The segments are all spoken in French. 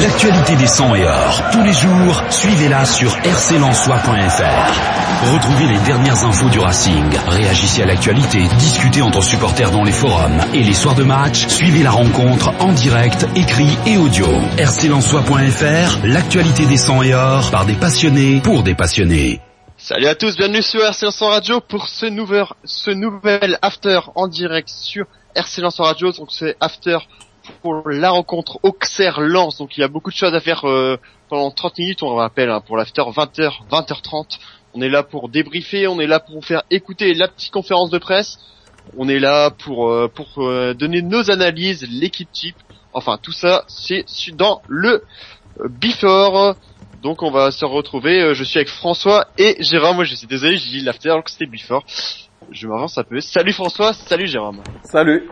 L'actualité des 100 et or. Tous les jours, suivez-la sur rclensois.fr. Retrouvez les dernières infos du Racing. Réagissez à l'actualité, discutez entre supporters dans les forums. Et les soirs de match, suivez la rencontre en direct, écrit et audio. rclensois.fr, l'actualité des 100 et or par des passionnés pour des passionnés. Salut à tous, bienvenue sur RC Lens Radio pour ce nouvel after en direct sur RC Lens Radio. Donc c'est after pour la rencontre Auxerre-Lens. Donc il y a beaucoup de choses à faire pendant 30 minutes, on rappelle, pour l'after 20h30. On est là pour débriefer, on est là pour vous faire écouter la petite conférence de presse. On est là pour donner nos analyses, l'équipe type. Enfin tout ça c'est dans le before. Donc on va se retrouver, je suis avec François et Jérôme. Moi je suis désolé, j'ai dit l'after alors que c'était before. Je m'avance un peu. Salut François, salut Jérôme. Salut.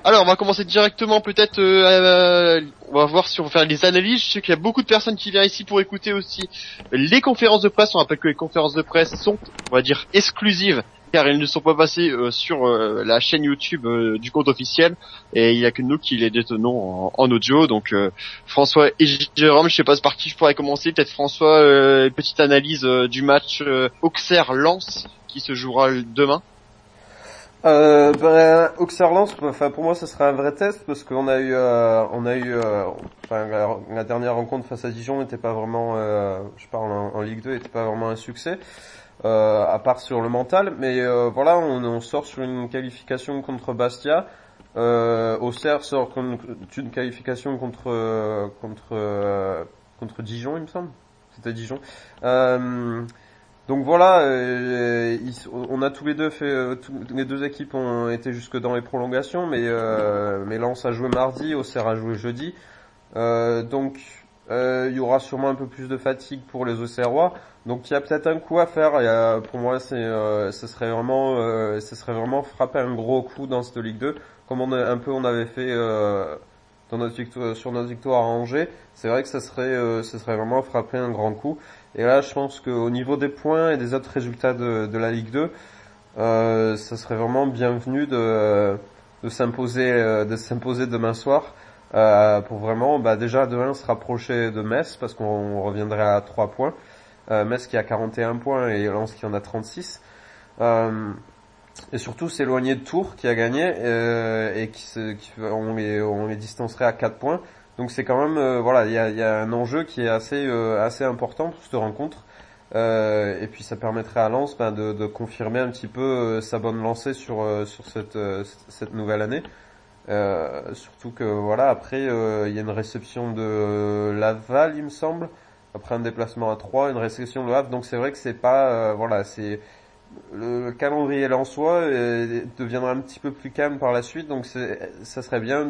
Alors on va commencer directement peut-être, on va voir si on va faire les analyses. Je sais qu'il y a beaucoup de personnes qui viennent ici pour écouter aussi les conférences de presse. On rappelle que les conférences de presse sont, on va dire, exclusives car elles ne sont pas passées sur la chaîne YouTube du compte officiel et il n'y a que nous qui les détenons en audio. Donc François et Jérôme, je sais pas par qui je pourrais commencer. Peut-être François, une petite analyse du match Auxerre-Lens qui se jouera demain. Auxerre-Lens, enfin pour moi, ce sera un vrai test parce qu'on a eu, la dernière rencontre face à Dijon n'était pas vraiment, je parle en Ligue 2, n'était pas vraiment un succès, à part sur le mental. Mais voilà, on sort sur une qualification contre Bastia. Auxerre sort d'une qualification contre Dijon, il me semble. C'était Dijon. Donc voilà, on a tous les deux fait, les deux équipes ont été jusque dans les prolongations, mais Lens a joué mardi, Auxerre a joué jeudi, donc il y aura sûrement un peu plus de fatigue pour les Auxerrois, donc il y a peut-être un coup à faire. Pour moi, ce serait vraiment frapper un gros coup dans cette Ligue 2, comme on avait fait sur notre victoire à Angers. C'est vrai que ce serait vraiment frapper un grand coup. Et là, je pense qu'au niveau des points et des autres résultats de la Ligue 2, ça serait vraiment bienvenu de s'imposer demain soir, pour vraiment, déjà de 1 se rapprocher de Metz, parce qu'on reviendrait à 3 points. Metz qui a 41 points et Lens qui en a 36. Et surtout s'éloigner de Tours qui a gagné, et on les distancerait à 4 points. Donc c'est quand même, il y a un enjeu qui est assez important pour cette rencontre. Et puis ça permettrait à Lens de confirmer un petit peu sa bonne lancée sur cette nouvelle année. Surtout que après il y a une réception de Laval, il me semble, après un déplacement à 3, une réception de Havre. Donc c'est vrai que c'est pas c'est le calendrier lensois deviendra un petit peu plus calme par la suite. Donc ça serait bien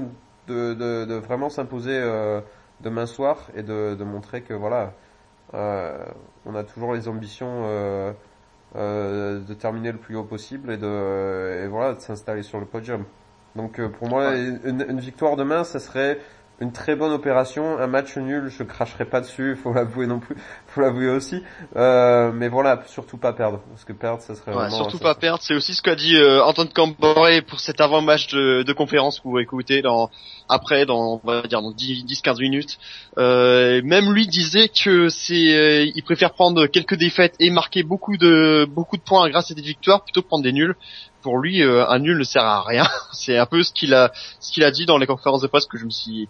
de vraiment s'imposer demain soir et de montrer que on a toujours les ambitions de terminer le plus haut possible et de s'installer sur le podium. Donc pour moi, une victoire demain, ça serait une très bonne opération. Un match nul, je cracherai pas dessus, faut l'avouer aussi. Mais surtout pas perdre, parce que perdre, ça serait vraiment... Surtout pas perdre, c'est aussi ce qu'a dit Antoine Camboré pour cet avant-match de conférence que vous écoutez on va dire dans 10-15 minutes. Même lui disait que il préfère prendre quelques défaites et marquer beaucoup de points grâce à des victoires plutôt que prendre des nuls. Pour lui, un nul ne sert à rien. C'est un peu ce qu'il a dit dans les conférences de presse que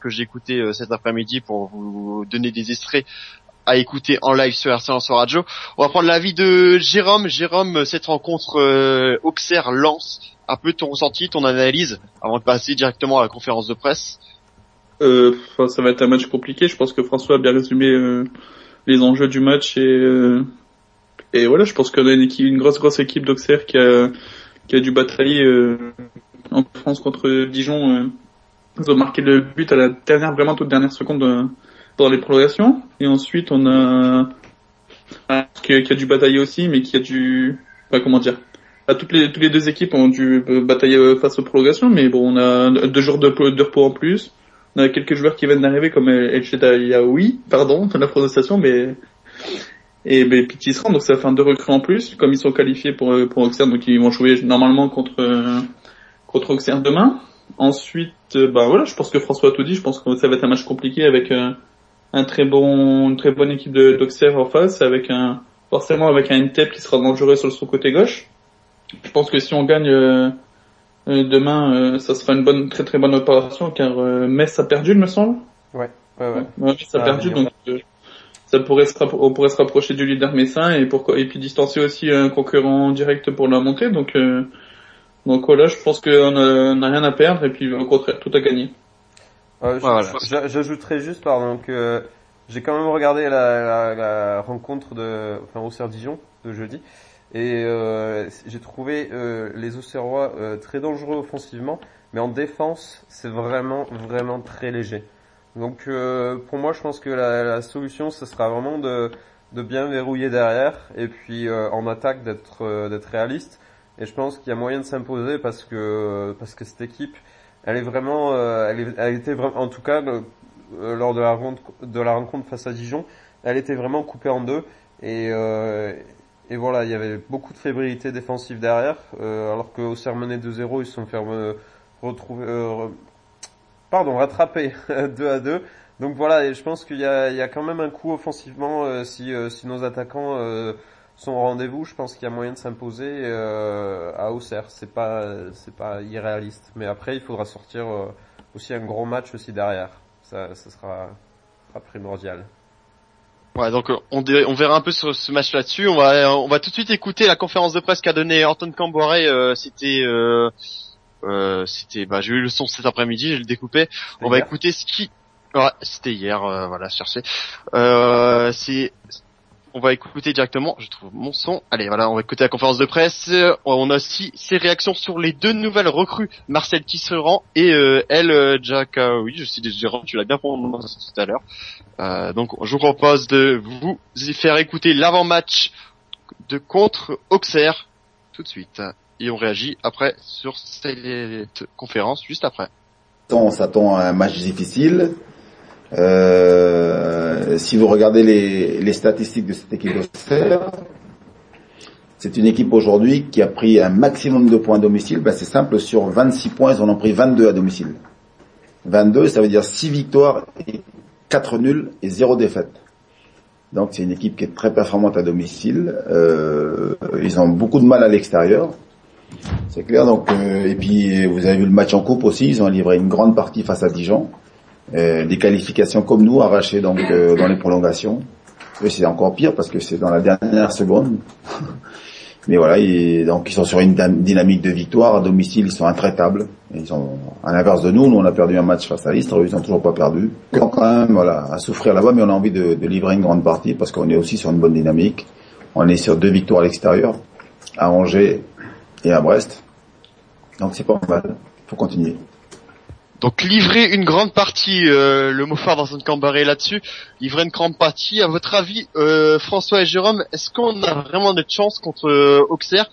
j'ai écouté cet après-midi pour vous donner des extraits à écouter en live sur RC Lens Radio. On va prendre l'avis de Jérôme. Jérôme, cette rencontre Auxerre-Lens, un peu ton ressenti, ton analyse avant de passer directement à la conférence de presse. Ça va être un match compliqué. Je pense que François a bien résumé les enjeux du match et voilà, je pense qu'on a une grosse équipe d'Auxerre qui a dû batailler en France contre Dijon. Ils ont marqué le but à la toute dernière seconde dans les prolongations. Et ensuite, on a qui a dû batailler aussi, mais qui a dû... toutes les deux équipes ont dû batailler face aux prolongations, mais bon, on a 2 jours de repos en plus. On a quelques joueurs qui viennent d'arriver, comme El Chedaoui, pardon, la prononciation, et Pitisran, donc ça fait 2 recrues en plus, comme ils sont qualifiés pour Auxerre, donc ils vont jouer normalement contre Auxerre demain. Ensuite, voilà, je pense que François a tout dit. Je pense que ça va être un match compliqué avec une très bonne équipe d'Auxerre en face, forcément avec un Ntep qui sera dangereux sur son côté gauche. Je pense que si on gagne demain, ça sera une très très bonne opération, car Metz a perdu, il me semble. Ouais. Metz a perdu, donc on pourrait se rapprocher du leader messin et puis distancer aussi un concurrent direct pour la montée. Donc voilà, je pense qu'on n'a rien à perdre et puis au contraire tout à gagner. J'ajouterais juste que j'ai quand même regardé la rencontre Auxerre-Dijon de jeudi et j'ai trouvé les Auxerrois très dangereux offensivement, mais en défense c'est vraiment très léger. Donc pour moi je pense que la solution ce sera vraiment de bien verrouiller derrière et puis en attaque d'être réaliste, et je pense qu'il y a moyen de s'imposer parce que cette équipe elle est vraiment elle était vraiment, en tout cas lors de la rencontre face à Dijon, elle était vraiment coupée en deux et voilà, il y avait beaucoup de fébrilité défensive derrière, alors que Auxerre menait 2-0, ils se sont fait rattraper 2-2. Donc voilà, et je pense qu'il y a quand même un coup offensivement si nos attaquants sont au rendez-vous. Je pense qu'il y a moyen de s'imposer à Auxerre. C'est pas irréaliste, mais après il faudra sortir aussi un gros match aussi derrière. Ça sera primordial. Ouais, donc on verra un peu sur ce match là-dessus. On va tout de suite écouter la conférence de presse qu'a donné Antoine Camboré. C'était j'ai eu le son cet après-midi, je le découpais. On va écouter c'était hier, chercher. On va écouter directement, je trouve mon son. Allez, voilà, on va écouter la conférence de presse. On a aussi ses réactions sur les deux nouvelles recrues, Marcel Tisserand et El Jakaoui. Je suis désolé, tu l'as bien prononcé tout à l'heure. Donc, je vous propose de vous faire écouter l'avant-match contre Auxerre tout de suite. Et on réagit après sur cette conférence juste après. On s'attend à un match difficile. Si vous regardez les statistiques de cette équipe d'Auxerre, c'est une équipe aujourd'hui qui a pris un maximum de points à domicile. C'est simple, sur 26 points, ils en ont pris 22 à domicile. 22, ça veut dire 6 victoires, 4 nuls et 0 défaite. Donc c'est une équipe qui est très performante à domicile. Ils ont beaucoup de mal à l'extérieur. C'est clair. Donc et puis vous avez vu le match en coupe aussi, ils ont livré une grande partie face à Dijon. Des qualifications comme nous arrachées dans les prolongations. Et c'est encore pire parce que c'est dans la dernière seconde. Mais voilà, ils sont sur une dynamique de victoire à domicile, ils sont intraitables. Ils sont à l'inverse de nous on a perdu un match face à Istres, ils n'ont toujours pas perdu. Donc quand même à souffrir là-bas, mais on a envie de livrer une grande partie parce qu'on est aussi sur une bonne dynamique. On est sur 2 victoires à l'extérieur, à Angers et à Brest. Donc c'est pas mal, faut continuer. Donc livrer une grande partie, le mot phare dans un Camboré là-dessus, livrer une grande partie. À votre avis, François et Jérôme, est-ce qu'on a vraiment notre chance contre Auxerre?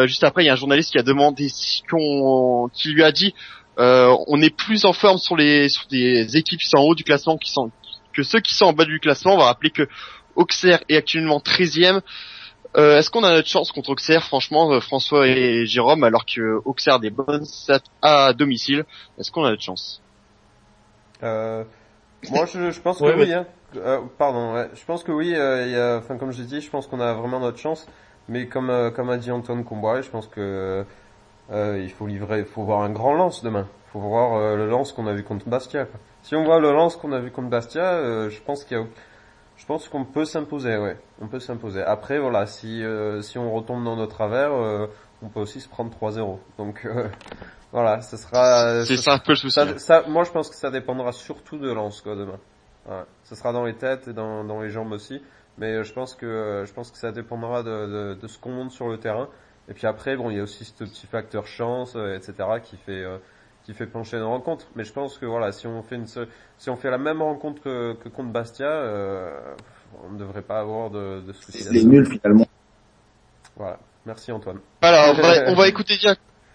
Juste après, il y a un journaliste qui a demandé qui lui a dit, on est plus en forme sur des équipes qui sont en haut du classement que ceux qui sont en bas du classement. On va rappeler que Auxerre est actuellement 13e. Est-ce qu'on a notre chance contre Auxerre, franchement, François et Jérôme, alors que Auxerre a des bonnes stats à domicile? Est-ce qu'on a notre chance? Moi, je pense que oui. Hein. Je pense que oui. Comme j'ai dit, je pense qu'on a vraiment notre chance. Mais comme a dit Antoine Comboiré, je pense que il faut voir un grand lance demain. Il faut voir le lance qu'on a vu contre Bastia. Quoi. Si on voit le lance qu'on a vu contre Bastia, je pense qu'on peut s'imposer, ouais. On peut s'imposer. Après, voilà, si on retombe dans nos travers, on peut aussi se prendre 3-0. Donc, voilà, ça sera... C'est ça un peu le souci. Moi, je pense que ça dépendra surtout de Lens, quoi, demain. Ouais. Ça sera dans les têtes et dans les jambes aussi. Mais je pense que ça dépendra de ce qu'on monte sur le terrain. Et puis après, bon, il y a aussi ce petit facteur chance, etc., qui fait pencher une rencontre. Mais je pense que voilà, si on fait la même rencontre que contre Bastia, on ne devrait pas avoir de soucis. C'est nul finalement. Voilà. Merci Antoine. Alors, on va écouter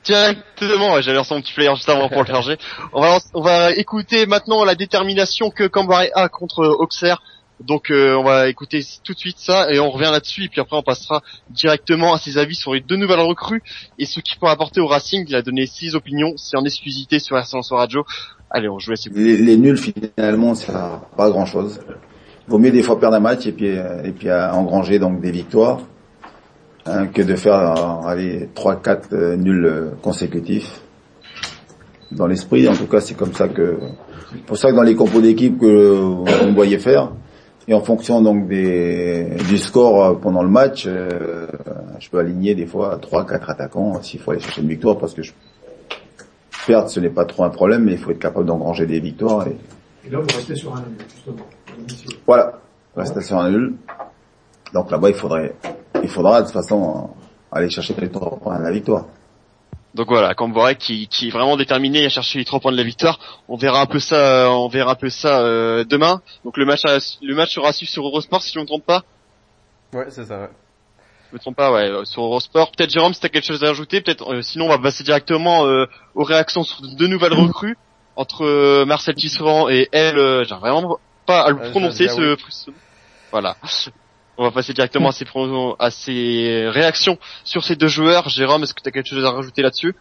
directement, ouais, j'avais reçu mon petit player juste avant pour le charger. On va écouter maintenant la détermination que Camboré a contre Auxerre. Donc on va écouter tout de suite ça et on revient là-dessus et puis après on passera directement à ses avis sur les 2 nouvelles recrues et ce qu'il peut apporter au Racing. Il a donné 6 opinions, c'est en exclusivité sur RC Lensois Radio. Allez, on joue à les nuls finalement ça sert à pas grand chose. Vaut mieux des fois perdre un match et puis engranger donc des victoires que de faire 3-4 nuls consécutifs. Dans l'esprit, en tout cas, c'est comme ça que pour ça que dans les compos d'équipe que vous me voyez faire et en fonction donc du score pendant le match, je peux aligner des fois 3-4 attaquants s'il faut aller chercher une victoire parce que perdre ce n'est pas trop un problème mais il faut être capable d'engranger des victoires et là vous restez sur un nul justement. Voilà, rester sur un nul. Donc là-bas il faudra de toute façon aller chercher les 3 points de la victoire. Donc voilà, Camboré qui est vraiment déterminé à chercher les 3 points de la victoire. On verra un peu ça demain. Donc le match sera suivi sur Eurosport si je ne me trompe pas. Ouais, c'est ça. Ouais. Je me trompe pas, ouais, sur Eurosport. Peut-être Jérôme, si t'as quelque chose à ajouter, peut-être sinon on va passer directement aux réactions sur 2 nouvelles recrues entre Marcel Tisserand et elle. J'ai vraiment pas à le prononcer ce. Voilà. On va passer directement à ses réactions sur ces 2 joueurs. Jérôme, est-ce que tu as quelque chose à rajouter là-dessus?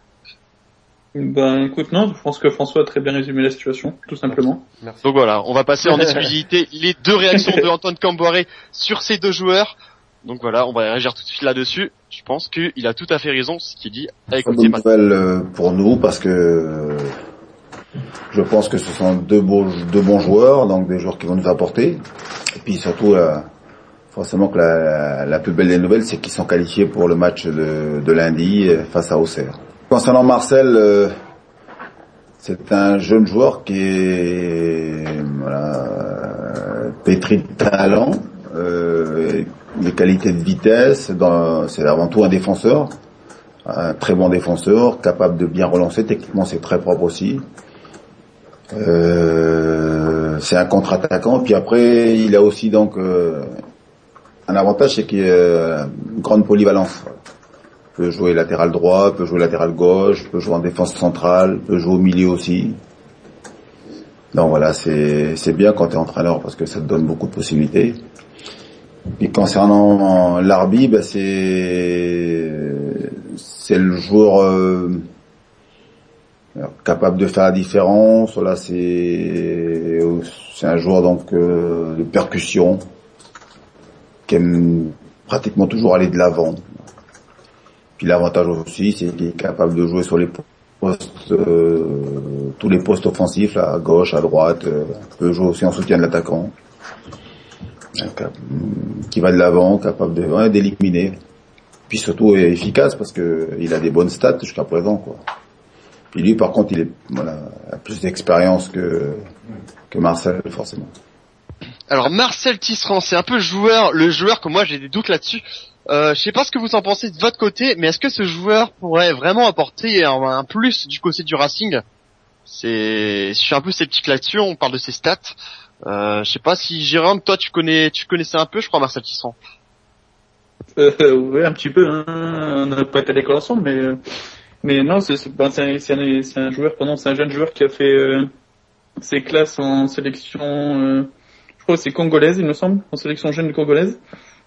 Ben écoute, non, je pense que François a très bien résumé la situation, tout simplement. Merci. Donc voilà, on va passer en exclusivité les 2 réactions de Antoine Camboré sur ces 2 joueurs. Donc voilà, on va réagir tout de suite là-dessus. Je pense qu'il a tout à fait raison, ce qu'il dit. À écouter maintenant. Bonne nouvelle pour nous parce que je pense que ce sont 2 bons joueurs, donc des joueurs qui vont nous apporter. Et puis surtout, forcément que la plus belle des nouvelles, c'est qu'ils sont qualifiés pour le match de lundi face à Auxerre. Concernant Marcel, c'est un jeune joueur qui est pétri de talent, des qualités de vitesse. C'est avant tout un défenseur, un très bon défenseur, capable de bien relancer. Techniquement, c'est très propre aussi. C'est un contre-attaquant. Puis après, il a aussi donc un avantage, c'est qu'il a une grande polyvalence. Il peut jouer latéral droit, peut jouer latéral gauche, peut jouer en défense centrale, peut jouer au milieu aussi. Donc voilà, c'est bien quand tu es entraîneur parce que ça te donne beaucoup de possibilités. Et concernant Larbi, c'est le joueur capable de faire la différence. Là, c'est un joueur donc de percussion qui aime pratiquement toujours aller de l'avant. Puis l'avantage aussi, c'est qu'il est capable de jouer sur les postes, tous les postes offensifs, là, à gauche, à droite, peut jouer aussi en soutien de l'attaquant, qui va de l'avant, capable d'éliminer. Puis surtout efficace parce que il a des bonnes stats jusqu'à présent, quoi. Puis lui, par contre, a plus d'expérience que Marcel, forcément. Alors Marcel Tisserand, c'est un peu le joueur que moi j'ai des doutes là-dessus. Je sais pas ce que vous en pensez de votre côté, mais est-ce que ce joueur pourrait vraiment apporter un plus du côté du Racing? Je suis un peu sceptique là-dessus. On parle de ses stats. Je sais pas si Jérôme, toi tu connaissais un peu, je crois, Marcel Tisserand. Oui, un petit peu. Hein. On n'a pas été à l'école ensemble, mais non, c'est un joueur, c'est un jeune joueur qui a fait ses classes en sélection. Je crois que c'est congolaise, il me semble, en sélection jeune congolaise.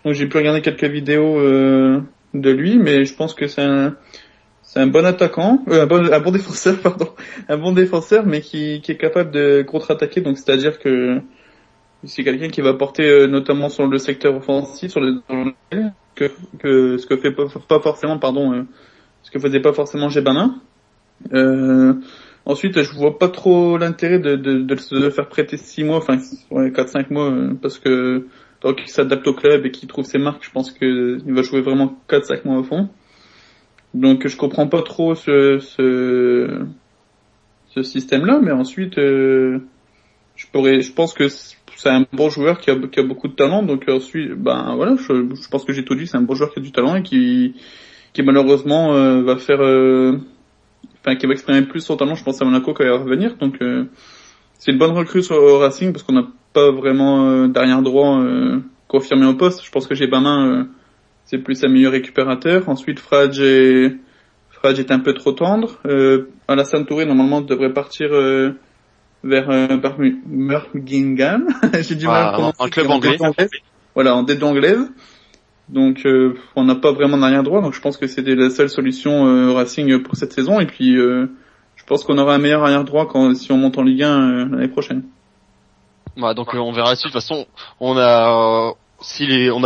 Donc j'ai pu regarder quelques vidéos de lui, mais je pense que c'est un bon attaquant, un bon défenseur, pardon, un bon défenseur, mais qui est capable de contre-attaquer. Donc c'est-à-dire que c'est quelqu'un qui va porter notamment sur le secteur offensif, sur ce que faisait pas forcément Gébanin. Ensuite, je vois pas trop l'intérêt de se faire prêter 6 mois, 4-5 mois, parce que tant qu'il s'adapte au club et qu'il trouve ses marques, je pense qu'il va jouer vraiment 4-5 mois au fond. Donc je comprends pas trop ce système-là, mais ensuite je pense que c'est un bon joueur qui a beaucoup de talent, donc ensuite je pense que j'ai tout dit, c'est un bon joueur qui a du talent et qui malheureusement va faire qui va exprimer plus son talent, je pense, à Monaco quand il va revenir. Donc c'est une bonne recrue au Racing parce qu'on n'a pas vraiment d'arrière droit confirmé au poste. Je pense que Gébanin c'est plus un meilleur récupérateur. Ensuite Fradj est un peu trop tendre. Alassane Touré normalement devrait partir vers Birmingham. J'ai du mal à prononcer. Un club anglais. Voilà, en D2 anglaise. Donc on n'a pas vraiment d'arrière droit, donc je pense que c'était la seule solution Racing pour cette saison. Et puis je pense qu'on aura un meilleur arrière droit si on monte en Ligue 1 l'année prochaine. Ouais, donc on verra la suite. De toute façon, on n'a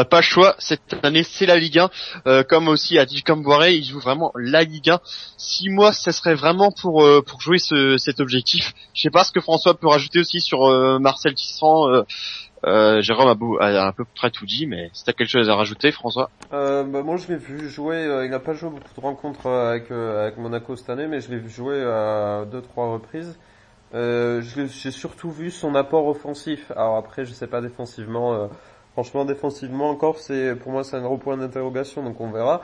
pas le choix cette année, c'est la Ligue 1. Comme aussi a dit Camboire, il joue vraiment la Ligue 1. 6 mois, ça serait vraiment pour jouer cet objectif. Je sais pas ce que François peut rajouter aussi sur Marcel Tisserand. Jérôme a à peu près tout dit, mais si t'as quelque chose à rajouter, François. Moi je l'ai vu jouer, il n'a pas joué beaucoup de rencontres avec Monaco cette année, mais je l'ai vu jouer à 2-3 reprises. J'ai surtout vu son apport offensif. Alors après, je sais pas défensivement, franchement défensivement encore, pour moi c'est un gros point d'interrogation, donc on verra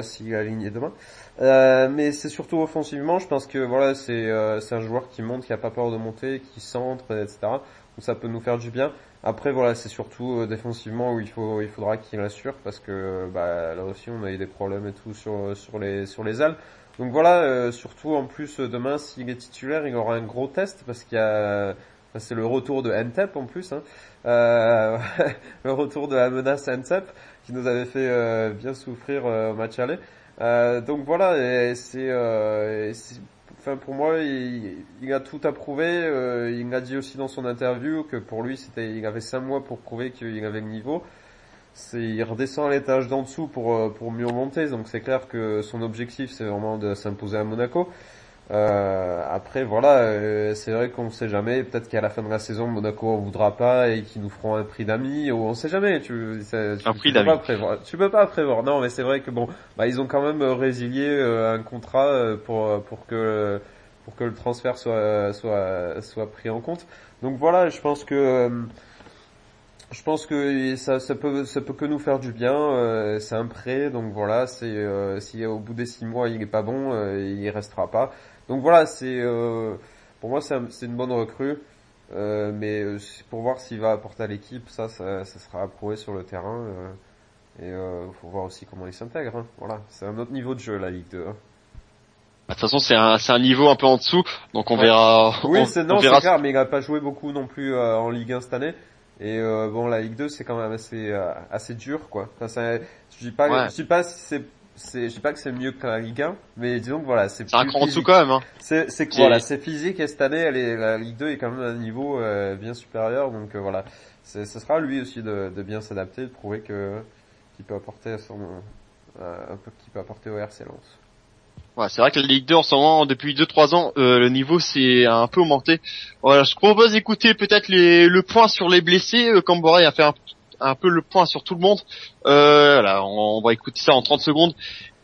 s'il est aligné demain. Mais c'est surtout offensivement, je pense que voilà, c'est un joueur qui monte, qui a pas peur de monter, qui centre, etc. Donc ça peut nous faire du bien. Après voilà, c'est surtout défensivement où il faudra qu'il assure, parce que là aussi on a eu des problèmes et tout sur les ailes. Donc voilà, surtout en plus demain s'il est titulaire, il aura un gros test, parce c'est le retour de Ntep en plus, hein. Le retour de la menace Ntep qui nous avait fait bien souffrir au match aller. Donc voilà, pour moi, il a tout à prouver. Il a dit aussi dans son interview que pour lui, il avait 5 mois pour prouver qu'il avait le niveau. Il redescend à l'étage d'en dessous pour mieux monter. Donc c'est clair que son objectif, c'est vraiment de s'imposer à Monaco. Après voilà, c'est vrai qu'on sait jamais. Peut-être qu'à la fin de la saison, Monaco en voudra pas et qu'ils nous feront un prix d'amis. Ou on sait jamais. Un prix d'amis. Tu peux pas prévoir. Non, mais c'est vrai que ils ont quand même résilié un contrat pour que le transfert soit pris en compte. Donc voilà, je pense que ça peut que nous faire du bien. C'est un prêt, donc voilà, si au bout des 6 mois il est pas bon, il restera pas. Donc voilà, pour moi c'est une bonne recrue, mais pour voir s'il va apporter à l'équipe, ça sera à prouver sur le terrain. Et faut voir aussi comment il s'intègre. Hein. Voilà, c'est un autre niveau de jeu la Ligue 2. Hein. De toute façon, c'est un niveau un peu en dessous, donc on verra. Oui, c'est clair, mais il a pas joué beaucoup non plus en Ligue 1 cette année. Et la Ligue 2 c'est quand même assez dur, quoi. Enfin, je dis pas que c'est mieux que la Ligue 1, mais disons que voilà, c'est un cran en dessous quand même, hein. C'est physique, et cette année la Ligue 2 est quand même à un niveau bien supérieur, donc voilà. Ce sera à lui aussi de bien s'adapter, de prouver qu'il peut apporter qu'il peut apporter au RC Lens. Ouais, c'est vrai que la Ligue 2 en ce moment, depuis 2-3 ans, le niveau s'est un peu augmenté. Voilà, je propose d'écouter peut-être le point sur les blessés. Camboire a fait un peu le point sur tout le monde. Voilà, on va écouter ça en 30 secondes.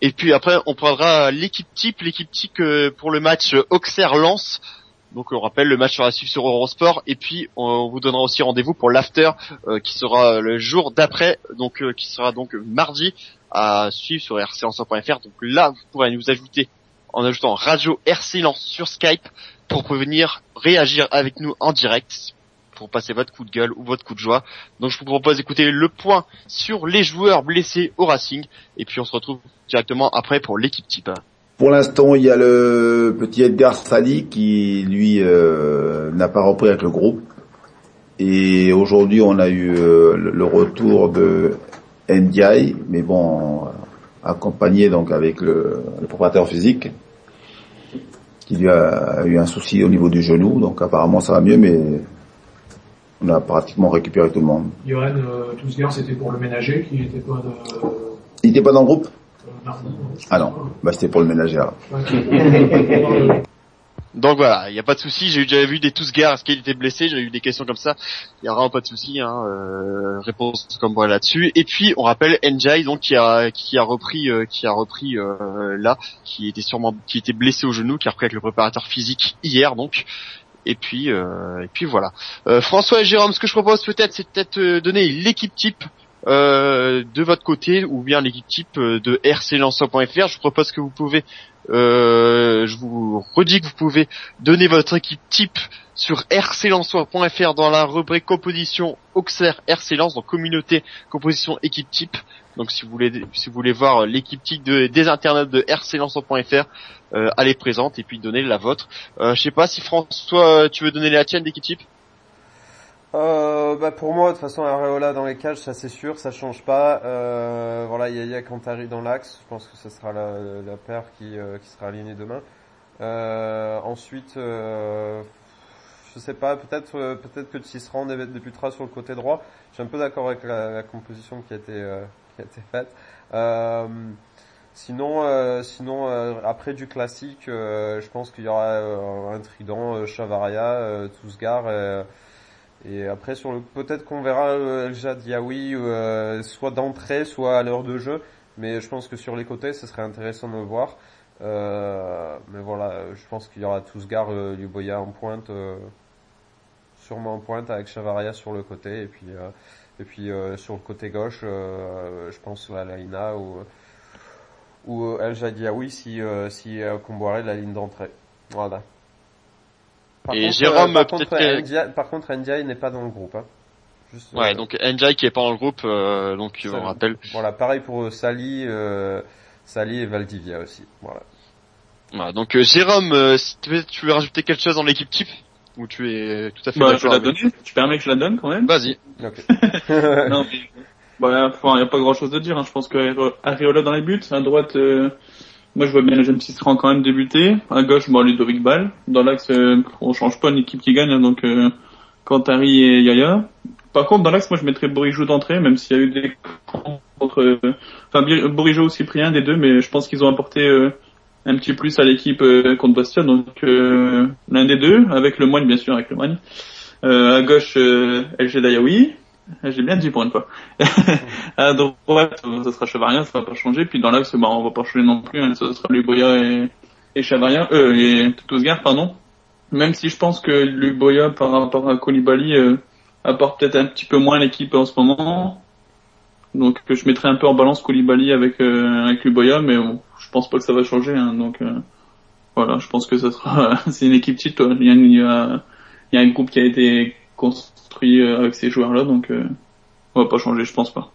Et puis après, on prendra l'équipe type pour le match Auxerre-Lens. Donc on rappelle, le match sera à suivre sur Eurosport. Et puis on vous donnera aussi rendez-vous pour l'after qui sera le jour d'après, donc qui sera donc mardi, à suivre sur rclens.fr. Donc là, vous pourrez nous ajouter en ajoutant Radio RC Lens sur Skype pour venir réagir avec nous en direct, pour passer votre coup de gueule ou votre coup de joie. Donc je vous propose d'écouter le point sur les joueurs blessés au Racing, et puis on se retrouve directement après pour l'équipe type. Pour l'instant, il y a le petit Edgar Sali qui, lui, n'a pas repris avec le groupe. Et aujourd'hui, on a eu le retour de Ndiaye, mais bon, accompagné donc avec le préparateur physique, qui lui a eu un souci au niveau du genou. Donc apparemment, ça va mieux, mais on a pratiquement récupéré tout le monde. Johan Tousguer, c'était pour le ménager, qui n'était pas Il n'était pas dans le groupe? Non. Ah non, c'était pour le ménager. Donc voilà, il n'y a pas de souci. J'ai déjà vu des Tousguer, est-ce qu'il était blessé? J'ai eu des questions comme ça. Il n'y a vraiment pas de souci, hein. Réponse comme voilà là-dessus. Et puis on rappelle Ndiaye, donc qui a repris là, qui était blessé au genou, qui a repris avec le préparateur physique hier, donc. Et puis voilà. François et Jérôme, ce que je propose peut-être, c'est donner l'équipe type de votre côté, ou bien l'équipe type de rclens.fr. Je vous propose que vous pouvez, je vous redis que vous pouvez donner votre équipe type sur rclensois.fr dans la rubrique composition Auxerre RC Lens, donc communauté composition équipe type. Donc si vous voulez voir l'équipe type des internautes de rclensois.fr, elle est présente et puis donner la vôtre. Je sais pas si François, tu veux donner la tienne d'équipe type? Pour moi, de toute façon, Areola dans les cages, ça c'est sûr, ça change pas. Voilà, Yaya Cantari dans l'axe, je pense que ce sera la paire qui sera alignée demain. Ensuite, je sais pas, peut-être que Tisserand débutera sur le côté droit. Je suis un peu d'accord avec la composition qui a été faite. Sinon, après du classique, je pense qu'il y aura un trident, Chavaria, Tousgar. Et après peut-être qu'on verra El Jadiaoui soit d'entrée, soit à l'heure de jeu, mais je pense que sur les côtés, ce serait intéressant de le voir. Mais voilà, je pense qu'il y aura Tousgar, Luboya en pointe, sûrement en pointe avec Chavaria sur le côté, et puis sur le côté gauche, je pense à Laina ou El Jadiaoui si Comboiré la ligne d'entrée. Voilà. Par contre, Ndiaye n'est pas dans le groupe. Hein. Donc Ndiaye qui est pas dans le groupe, donc on rappelle. Voilà, pareil pour Sali et Valdivia aussi. Voilà, donc Jérôme, si tu veux rajouter quelque chose dans l'équipe type, ou tu es tout à fait d'accord? Je vais la donner. Tu permets que je la donne quand même? Vas-y. Okay. Non, mais, y a pas grand chose à dire. Hein. Je pense que Areola dans les buts, à droite. Moi, je vois bien le jeune Tisserand quand même débuter. À gauche, Ludovic Ball. Dans l'axe, on change pas une équipe qui gagne, hein, donc Cantari et Yaya. Par contre, dans l'axe, moi, je mettrais Bourigeau d'entrée, même s'il y a eu des contre, Bourigeau ou Cyprien, des deux, mais je pense qu'ils ont apporté un petit plus à l'équipe contre Bastia, donc l'un des deux, avec le Moine, bien sûr, avec le Moine. À gauche, LG Dayaoui. J'ai bien dit pour une fois. À droite, ça sera Chavarien, ça va pas changer. Puis dans l'axe, on va pas changer non plus. Hein, ça sera Luboya et Chavarien, et Tousgar, pardon. Même si je pense que Luboya, par rapport à Koulibaly, apporte peut-être un petit peu moins l'équipe en ce moment. Donc je mettrai un peu en balance Koulibaly avec Luboya, mais je pense pas que ça va changer. Hein, donc voilà, je pense que ça sera. C'est une équipe type. Il y a un groupe qui a été construit avec ces joueurs-là, donc on va pas changer, je pense pas.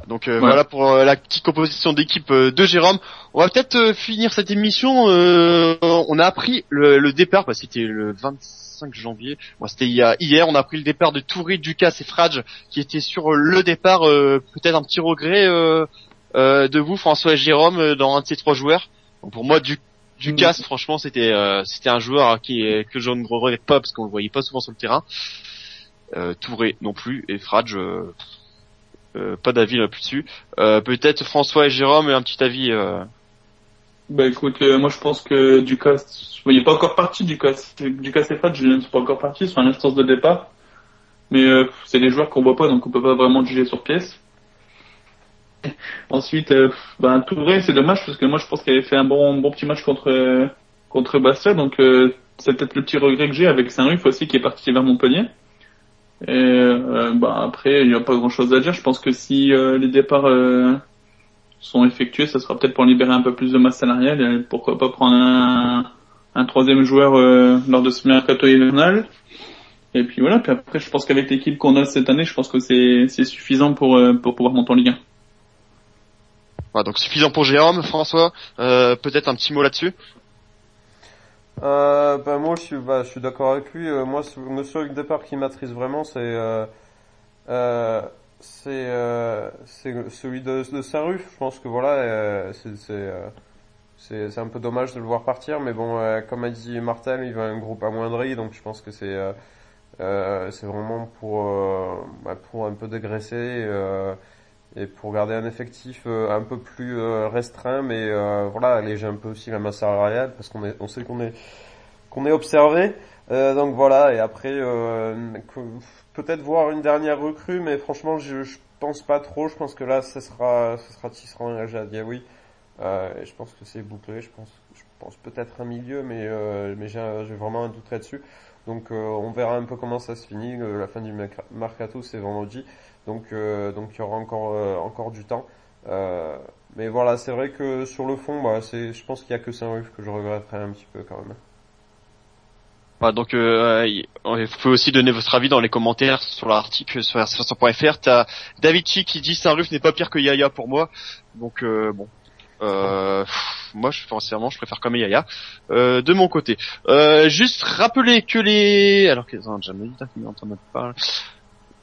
Donc voilà pour la petite composition d'équipe de Jérôme. On va peut-être finir cette émission. On a appris le départ, c'était le 25 janvier. C'était hier. On a appris le départ de Touré, Ducasse et Frage qui étaient sur le départ. Peut-être un petit regret de vous, François et Jérôme, dans un de ces trois joueurs. Donc pour moi, Ducasse, franchement, c'était un joueur que je ne regrette pas parce qu'on le voyait pas souvent sur le terrain. Touré non plus, et Frage pas d'avis là-dessus. Peut-être François et Jérôme, un petit avis. Écoute, moi je pense que Ducasse, il n'est pas encore parti. Ducasse et Frage ne sont pas encore partis, ils sont à l'instance de départ. Mais c'est des joueurs qu'on voit pas, donc on peut pas vraiment juger sur pièce. Ensuite, Touré, c'est dommage parce que moi je pense qu'il avait fait un bon petit match contre Bastia, donc c'est peut-être le petit regret que j'ai avec Saint-Ruf aussi qui est parti vers Montpellier. Et après, il n'y a pas grand-chose à dire. Je pense que si les départs sont effectués, ça sera peut-être pour libérer un peu plus de masse salariale et pourquoi pas prendre un troisième joueur lors de ce mercato hivernal. Et puis voilà. Puis après, je pense qu'avec l'équipe qu'on a cette année, je pense que c'est suffisant pour pouvoir monter en Ligue 1. Voilà, donc suffisant pour Jérôme. François, peut-être un petit mot là-dessus. Moi je suis d'accord avec lui. Moi le seul départ qui m'attriste vraiment c'est celui de Saint-Ruf. Je pense que voilà, c'est un peu dommage de le voir partir, mais bon, comme a dit Martel, il veut un groupe amoindri, donc je pense que c'est vraiment pour un peu dégraisser et pour garder un effectif un peu plus restreint, mais voilà, alléger un peu aussi la masse salariale parce on sait qu'on est observé. Donc voilà, et après peut-être voir une dernière recrue, mais franchement je pense pas trop. Je pense que là ce sera Tisserand et Jadiaoui. Et je pense que c'est bouclé. Je pense peut-être un milieu, mais j'ai vraiment un doute là-dessus. Donc on verra un peu comment ça se finit. La fin du mercato c'est vendredi, donc il y aura encore du temps. Mais voilà, c'est vrai que sur le fond, je pense qu'il y a que Saint-Ruf que je regretterais un petit peu quand même. Voilà, donc il faut aussi donner votre avis dans les commentaires sur l'article sur rc500.fr. T'as David Chi qui dit Saint-Ruf n'est pas pire que Yaya pour moi. Donc bon. Moi, sincèrement, je préfère comme Yaya. De mon côté, juste rappeler que les, alors qu'ils ont jamais dit qu'ils entendent pas.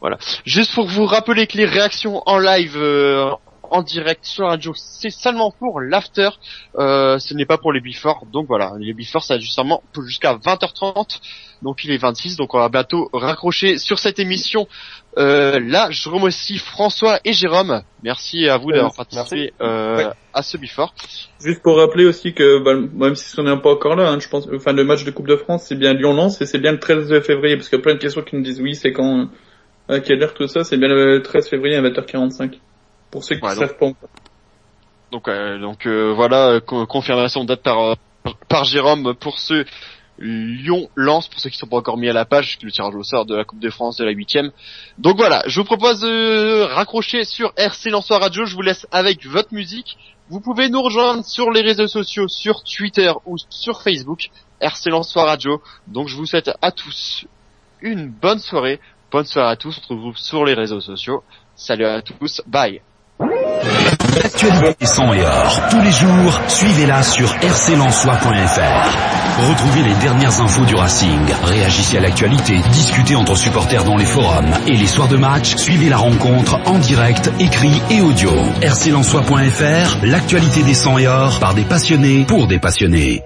Voilà. Juste pour vous rappeler que les réactions en live, en direct sur la radio, c'est seulement pour l'after. Ce n'est pas pour les before. Donc voilà, les before, ça justement jusqu'à 20h30. Donc il est 26, donc on va bientôt raccrocher sur cette émission. Là, je remercie François et Jérôme. Merci à vous d'avoir participé à ce before. Juste pour rappeler aussi que même si on n'est pas encore là, je pense, le match de Coupe de France, c'est bien Lyon-Lens et c'est bien le 13 février, parce qu'il y a plein de questions qui nous disent oui, c'est quand, à quelle heure tout ça, c'est bien le 13 février à 20h45. Pour ceux qui ne savent pas encore. Donc voilà, confirmation de date par Jérôme pour ce Lyon-Lens, pour ceux qui sont pas encore mis à la page, le tirage au sort de la Coupe de France de la 8e. Donc voilà, je vous propose de raccrocher sur RC Lensois Radio. Je vous laisse avec votre musique. Vous pouvez nous rejoindre sur les réseaux sociaux, sur Twitter ou sur Facebook, RC Lensois Radio. Donc je vous souhaite à tous une bonne soirée. Bonne soirée à tous. On se retrouve sur les réseaux sociaux. Salut à tous. Bye. L'actualité sang et or. Tous les jours, suivez-la sur rclensois.fr. Retrouvez les dernières infos du Racing. Réagissez à l'actualité. Discutez entre supporters dans les forums. Et les soirs de match, suivez la rencontre en direct, écrit et audio. rclensois.fr, l'actualité des sangs et or par des passionnés pour des passionnés.